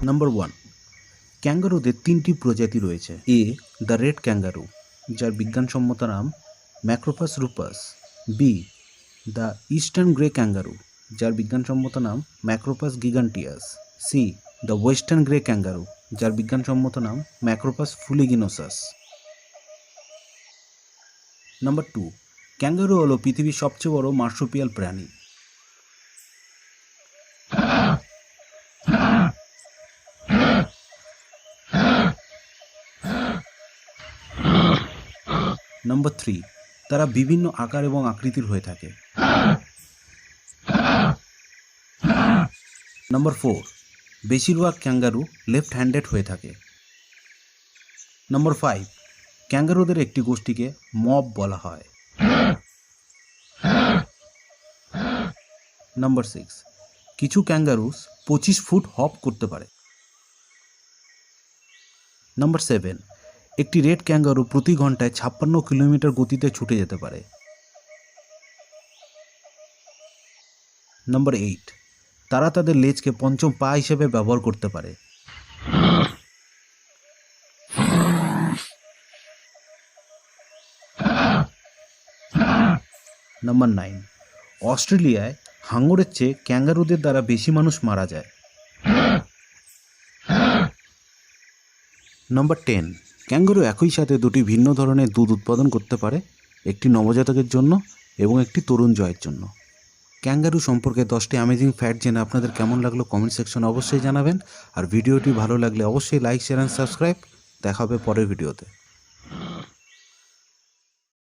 Number 1, ক্যাঙ্গারুদের 3টি প্রজাতি রয়েছে। এ, দ্য রেড ক্যাঙ্গারু, যার বিজ্ঞানসম্মত নাম Macropus rufus. B, the eastern grey kangaroo, যার বিজ্ঞানসম্মত নাম Macropus giganteus. C, the western grey kangaroo, যার বিজ্ঞানসম্মত নাম ম্যাক্রোপাস ফুলিগিনোসাস। নাম্বার 2, ক্যাঙ্গারু হলো পৃথিবীর সবচেয়ে বড় মার্সুপিয়াল প্রাণী। নাম্বার 3, তারা বিভিন্ন আকার এবং আকৃতির হয়ে থাকে। নাম্বার 4, বেশিরভাগ ক্যাঙ্গারু লেফট হ্যান্ডেড হয়ে থাকে। নাম্বার 5, ক্যাঙ্গারুদের একটি গোষ্ঠীকে মব বলা হয়। নাম্বার 6, কিছু ক্যাঙ্গারুস 25 ফুট হপ করতে পারে। নাম্বার 7, একটি রেড ক্যাঙ্গারু প্রতি ঘন্টায় 56 কিলোমিটার গতিতে ছুটে যেতে পারে। নাম্বার 8, তারা তাদের লেজকে পঞ্চম পা হিসেবে ব্যবহার করতে পারে। নাম্বার 9, অস্ট্রেলিয়ায় হাঙরের চেয়ে ক্যাঙ্গারুদের দ্বারা বেশি মানুষ মারা যায়। নাম্বার 10, ক্যাঙ্গারু একই সাথে দুটি ভিন্ন ধরনের দুধ উৎপাদন করতে পারে, একটি নবজাতকের জন্য এবং একটি তরুণ জয়ের জন্য। ক্যাঙ্গারু সম্পর্কে 10টি অ্যামেজিং ফ্যাক্ট জেনে আপনাদের কেমন লাগলো কমেন্ট সেকশনে অবশ্যই জানাবেন। আর ভিডিওটি ভালো লাগলে অবশ্যই লাইক, শেয়ার অ্যান্ড সাবস্ক্রাইব। দেখা হবে পরের ভিডিওতে।